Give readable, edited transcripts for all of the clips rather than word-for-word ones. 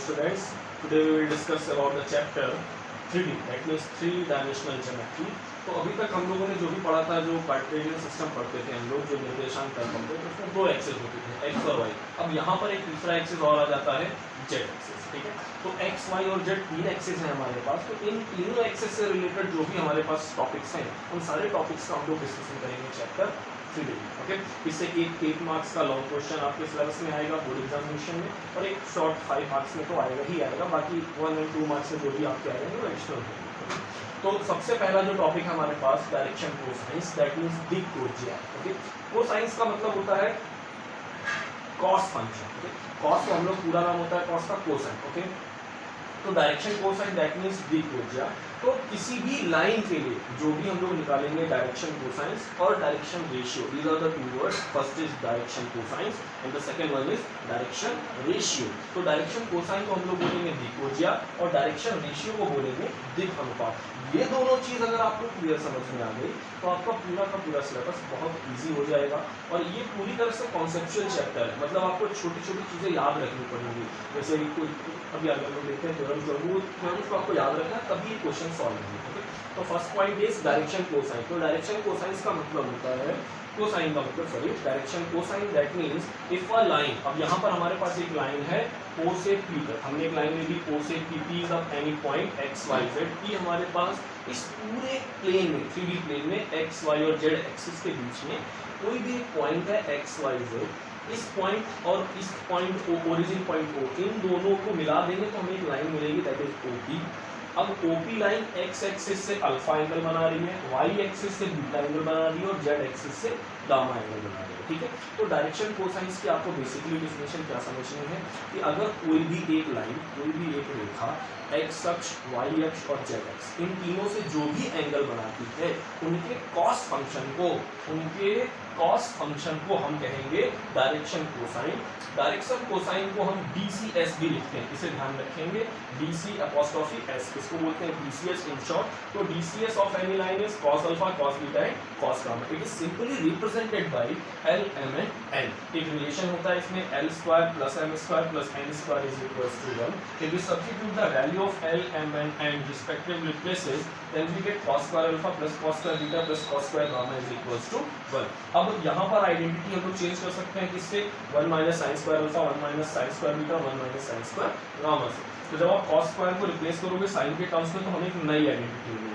students, today we will discuss about the chapter 3D, that means 3 dimensional geometry. तो अभी तक हम लोगों ने जो भी पढ़ा था, जो कार्टेशियन सिस्टम पढ़ते थे हम लोग, जो निर्देशांक तय करते थे, उसमें 2 एक्सिस होते थे, एक्स और वाई. अब यहाँ पर एक तीसरा एक्सिस और आ जाता है, जेड एक्सिस. ठीक है, तो एक्स वाई और जेड 3 एक्सिस है हमारे पास. तो इन तीनों एक्सिस से रिलेटेड जो भी हमारे पास टॉपिक्स हैं, उन सारे टॉपिक्स का हम लोग डिस्कशन करेंगे चैप्टर 3D. ओके, इससे एक 8 मार्क्स का लॉन्ग क्वेश्चन आपके सिलेबस में आएगा बोर्ड एग्जामिनेशन में, और एक शॉर्ट 5 मार्क्स में तो आएगा ही आएगा. बाकी 1 और 2 मार्क्स में जो भी आपके आएंगे वो एडिशनल होंगे. तो सबसे पहला जो टॉपिक हमारे पास डायरेक्शन कोसाइंस, दैट मींस दिक कोज्या. ओके, कोसाइंस का मतलब होता है कॉस फंक्शन. ओके, कॉस का हम लोग पूरा नाम होता है कॉस का कोसाइन. ओके, तो डायरेक्शन कोसाइन दैट मींस दिक कोज्या. तो किसी भी लाइन के लिए जो भी हम लोग निकालेंगे डायरेक्शन कोसाइंस और direction ratio, these are the two words. First is direction cosines and the second one is direction ratio. तो डायरेक्शन कोसाइन को हम लोग बोलेंगे दिक कोज्या और डायरेक्शन रेशियो को बोलेंगे दिक अनुपात. ये दोनों चीज अगर आपको क्लियर समझ में आ गई तो आपका पूरा का पूरा सिलेबस बहुत इजी हो जाएगा. और ये पूरी तरह से कॉन्सेप्चुअल चैप्टर है, मतलब आपको छोटी छोटी चीजें याद रखनी पड़ेंगी. जैसे अभी अगर लोग देखते हैं थ्योरम्स को आपको याद रखना, तभी ये क्वेश्चन सॉल्व होंगे. तो first point is direction cosine. तो डायरेक्शन कोसाइन का मतलब होता है, कोसाइन का मतलब sorry, direction cosine that means if a line, अब यहाँ पर हमारे पास एक लाइन है O से P तक, हमने एक लाइन में दी O से P, P is of any point x y z. P हमारे पास इस पूरे प्लेन में 3D प्लेन में x y और z एक्सिस के बीच में कोई भी एक पॉइंट है x y z. इस पॉइंट और इस पॉइंट को, ओरिजिन पॉइंट को, इन दोनों को मिला देंगे तो हमें एक लाइन मिलेगी दैट इज OP. अब OP लाइन x एक्सिस से अल्फा एंगल बना रही है, y एक्सिस से बीटा एंगल बना रही है और z एक्सिस से गामा एंगल बना रही है. ठीक है, तो डायरेक्शन कोसाइंस की आपको बेसिकली डेफिनेशन क्या समझनी है कि अगर कोई भी एक लाइन, कोई भी एक रेखा x अक्ष, y अक्ष और z अक्ष, इन तीनों से जो भी एंगल बनाती है, उनके कॉस फंक्शन को हम कहेंगे डायरेक्शन कोसाइन. डायरेक्शन कोसाइन को हम DCS भी लिखते हैं, इसे ध्यान रखेंगे, DC अपॉस्ट्रोफी S, इसको बोलते हैं DCS इन शॉर्ट. तो DCS of any line is cos alpha, cos beta and cos gamma. It is simply represented by L, M and N. एक रिलेशन होता है इसमें L square plus M square plus N square is equals to 1. If we substitute the value of L, M and N respectively places, then we get cos square alpha plus cos square beta plus cos square gamma is equals to 1. अब यहाँ पर identity हम लोग change कर सकते हैं किससे, 1 minus sine square alpha, 1 minus sine square beta, 1 minus sine square gamma से. तो जब आप cos स्क्वायर को रिप्लेस करोगे साइन के टर्म्स में तो हमें एक नई आइडेंटिटी मिलेगी.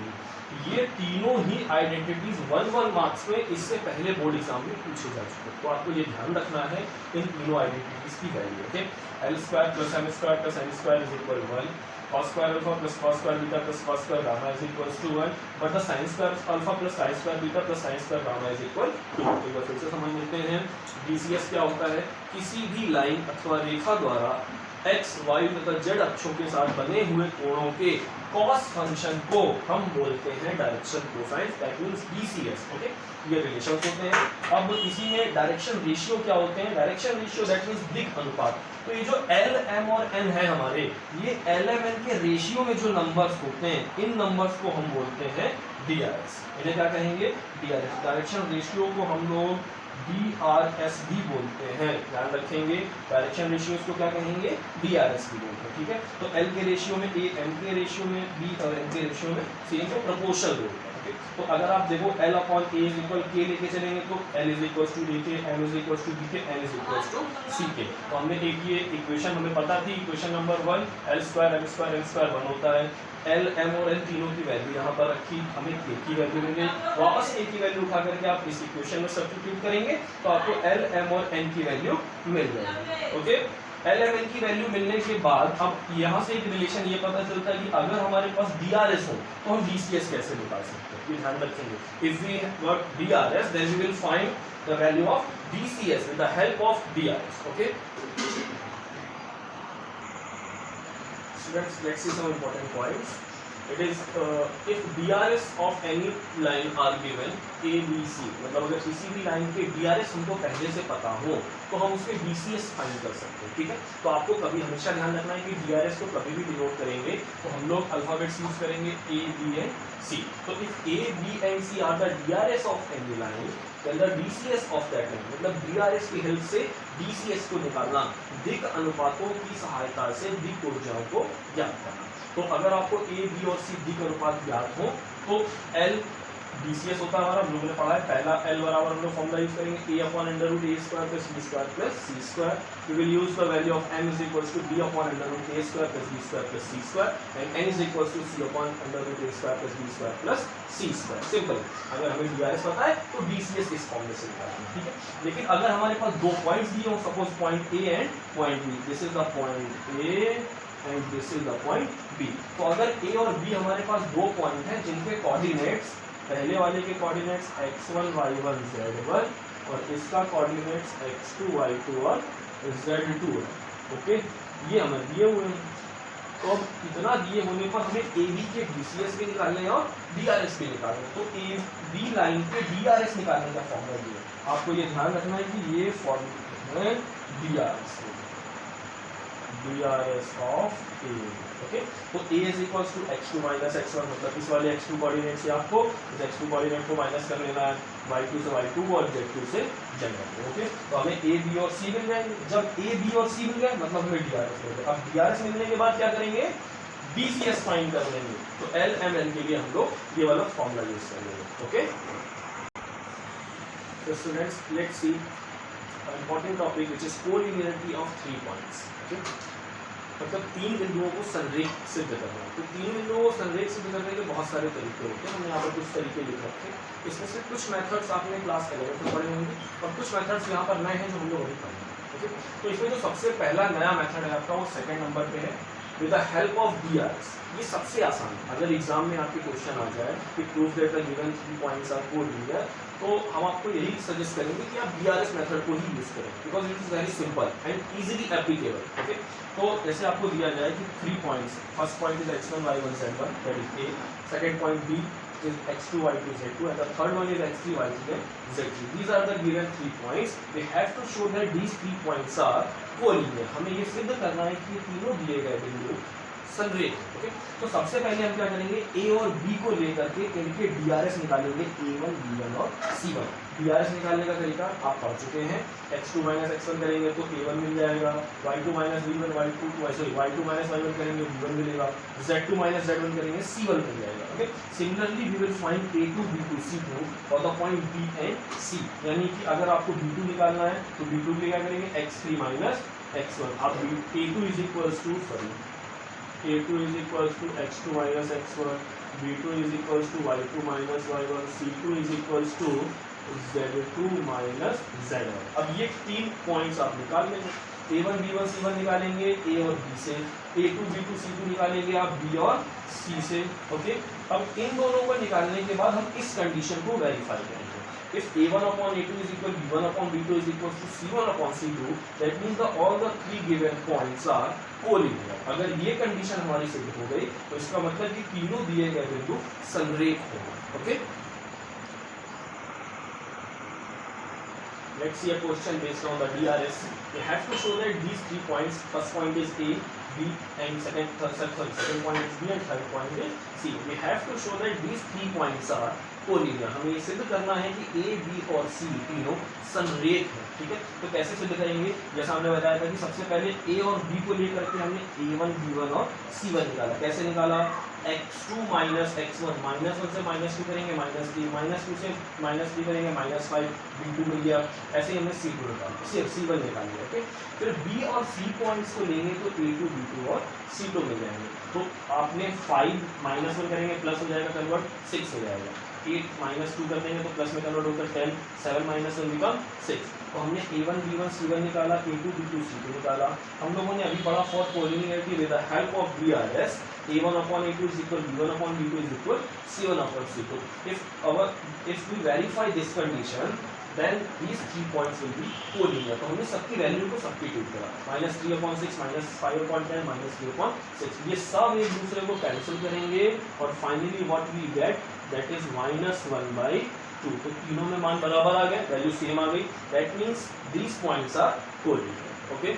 ये तीनों ही आइडेंटिटीज 1 मार्क्स में इससे पहले बोर्ड एग्जाम में पूछे जा चुके. तो आपको ये ध्यान रखना है इन तीनों आइडेंटिटीज की वैल्यू. Okay, L square plus M square plus N square is equal 1, cos square alpha plus cos square beta plus cos square gamma is equals to 1, but the sin square alpha plus sin square beta plus sin square gamma is equal to. एक बार फिर से समझ लेते हैं. DCS क्या होता है, किसी भी लाइन अथवा रेखा द्वारा x, y तथा z अक्षों के साथ बने हुए कोणों के कॉस फंक्शन को हम बोलते हैं direction cosine, that means DCS. Okay, ये रिलेशंस होते हैं. अब इसी में डायरेक्शन रेशियो क्या होते हैं, डायरेक्शन रेशियो दैट मींस दिक अनुपात. तो ये जो L, M और N है हमारे, ये L, M, N के रेशियो में जो नंबर्स होते हैं, इन नंबर्स को हम बोलते हैं DRS. इन्हें क्या कहेंगे, DRS. डायरेक्शन रेशियो को हम लोग DRS भी बोलते हैं, ध्यान रखेंगे. डायरेक्शन रेशियो को क्या कहेंगे, DRS भी बोलते हैं. ठीक है, तो L के रेशियो में A, M के रेशियो में B और N के रेशियो में C को प्रोपोर्शनल बोलते हैं. तो अगर आप देखो L upon A is equal K लेके चलेंगे तो L is equal to DK, M is equal to BK, N is equal to CK. तो हमने एक ये इक्वेशन हमें पता थी, equation number 1, L square M square N square 1 होता है. L, M और N तीनों की वैल्यू यहाँ पर रखी, हमें K की वैल्यू मिल गई. वापस A की वैल्यू उठा करके आप इस इक्वेशन में सब्स्टिट्यूट करेंगे तो आपको L, M और N की वैल्यू मिल जाएगी. ओके, L, M, N की वैल्यू मिलने के बाद अब यहाँ से एक रिलेशन ये पता चलता है कि अगर हमारे पास DRS हो तो हम DCS कैसे निकाल सकते हैं, ये ध्यान रखेंगे. If we got DRS then we will find the value of DCS with the help of DRS. Okay, let's see some important points. It is if DRS of any line are given A, B, C, मतलब अगर किसी भी line के DRS हमको पहले से पता हो तो हम उसके DCS फाइंड कर सकते हैं. ठीक है, तो आपको कभी हमेशा ध्यान रखना है कि DRS को कभी भी डिनोट करेंगे तो हम लोग अल्फाबेट्स यूज करेंगे A, B एंड C. तो if A, B and C are the DRS of any line, के अंदर DCS ऑफ दैट लाइन, मतलब DRS की हेल्प से DCS को निकालना, दिक् अनुपातों की सहायता से दिक् ऊर्जाओं को ज्ञात करना। तो अगर आपको A, B और C दिक् अनुपात ज्ञात हो तो L DCS होता है हमारा, हम लोगों ने पढ़ा है, पहला L बराबर हम लोग फॉर्मूला यूज करेंगे A upon under root A square plus B square plus C square. We will use the value of M is equals to B upon under root A square plus B square plus C square and N is equals to C upon under root A square plus B square plus C square. Simple. अगर हमें DRS पता है तो DCS इस form में से निकालना, ठीक है। लेकिन अगर हमारे पास दो पॉइंट्स दिए हो, suppose point A and point B, this is the point A and this is the point B। तो अगर A और B हमारे पास दो पॉइंट हैं जिनके कोऑर्डिनेट्स, पहले वाले के कोऑर्डिनेट्स x1 y1 z1 और इसका कोऑर्डिनेट्स x2 y2 और z2 है, ओके, ये हमें दिए हुए हैं। तो अब इतना दिए होने पर हमें AB के DCS भी निकालने हैं और DRS भी निकालना है। तो AB लाइन के DRS निकालने का फॉर्मूला ये है, आपको ये ध्यान रखना है कि ये फॉर्मूला है DRS ऑफ A, ओके। तो A is equals to x2 minus x1, मतलब इस वाले x2 कोऑर्डिनेट से आपको इस x2 कोऑर्डिनेट को माइनस कर लेना है, y2 से y2 और z2 से z1, ओके। तो हमें A, B और C मिल जाएंगे। जब A, B और C मिल गए मतलब हमें DRS मिल गया। अब DRS मिलने के बाद क्या करेंगे, DCS फाइंड कर लेंगे। तो L, M, N के लिए हम लोग ये वाला फॉर्मूला यूज कर लेंगे, ओके। तो students let's see important topic which is collinearity of 3 points, okay. मतलब तीन बिंदुओं को संरेख सिद्ध करना है। तो तीन बिंदुओं को संरेख सिद्ध करने के बहुत सारे तरीके होते हैं, हमने यहाँ पर कुछ तरीके लिख रखे हैं। इसमें से कुछ मेथड्स आपने क्लास 11 में पढ़े होंगे और कुछ मेथड्स यहाँ पर नए हैं जो हम लोग अभी पढ़ेंगे, ओके। तो इसमें जो सबसे पहला नया मेथड है आपका वो सेकंड नंबर पे है, with the help of DRS। ये सबसे आसान है। अगर एग्जाम में आपके क्वेश्चन आ जाए कि proof that the given 3 points are collinear, तो हम आपको यही सजेस्ट करेंगे कि आप DRS मेथड को ही यूज करें, because it is very simple and easily applicable, okay. तो जैसे आपको दिया जाए कि 3 points, first point is x1 y1 z1 that is A, second point B is x2 y2 z2 and the third one is x3 y3 z3. These are the given 3 points. We have to show that these 3 points are collinear. हमें ये सिद्ध करना है कि ये तीनों दिए गए बिंदु संरेख, ओके। तो सबसे पहले हम क्या करेंगे, A और B को लेकर के इनके DRS निकालेंगे, A1, B1 और C1। DRS निकालने का तरीका आप पढ़ चुके हैं, x2 माइनस x1 करेंगे तो A1 मिल जाएगा, y2 minus B1 y2 minus y1 करेंगे B1 मिलेगा, z2 माइनस z1 करेंगे C1 मिल जाएगा, okay. Similarly we will find A2, B2, C2 for the point B and C। यानी कि अगर आपको B2 निकालना है तो B2 के लिए क्या करेंगे, x3 माइनस x1। अब A2 is equals to A2 is equals to x2 minus x1, B2 is equals to y2 minus y1, C2 is equals to z2 minus z1। अब ये 3 पॉइंट्स आप निकाल लेंगे, A1, B1, C1 निकालेंगे A और B से, A2, B2, C2 निकालेंगे आप B और C से, ओके। अब इन दोनों को निकालने के बाद हम इस कंडीशन को वेरीफाई करेंगे। If A1 upon A2 is equal to B1 upon B2 is equal to C1 upon C2, that means all the 3 given points are collinear. अगर ये कंडीशन हमारी सिद्ध हो गई तो इसका मतलब कि तीनों दिए गए बिंदु संरेख होंगे, okay. Let's see a question based on the DRS. We have to show that these 3 points, first point is A, B and second point is B and third point is C. We have to show that these 3 points are collinear. हमें ये सिद्ध करना है कि A, B और C तीनों संरेख हैं, ठीक है। तो कैसे सिद्ध करेंगे, जैसा हमने बताया था कि सबसे पहले A और B को लेकर के हमने A1, B1 और C1 निकाला। कैसे निकाला, x2 माइनस x1, -1 से -2 करेंगे -3, -2 से -3 करेंगे -5, B2 मिल गया। ऐसे ही हमने C2 निकाला, C1 निकाल लिया, ओके। फिर B और C पॉइंट्स को लेंगे तो A2, B2 और C2 मिल जाएंगे। तो आपने 5 -1 करेंगे प्लस हो जाएगा कन्वर्ट 6 हो जाएगा, 8 -2 कर देंगे तो प्लस में कन्वर्ट होकर 10, 7 - 1 बिकम 6। तो हमने A1, B1, C1 निकाला, A2, B2, C2 निकाला। हम लोगों ने अभी पढ़ा for collinearity with the help of DRS, A1 upon A2 is equal B1 upon B2 is equal C1 upon C2. If we verify this condition, then these 3 points will be collinear. तो हमने सबकी value को substitute करा, -3 upon 6, -5 upon 10, -3 upon 6। ये सब एक दूसरे को कैंसिल करेंगे और finally what we get, that is -1/2। तो तीनों में मान बराबर आ गए, वैल्यू सेम आ गई, that means these points are collinear, okay.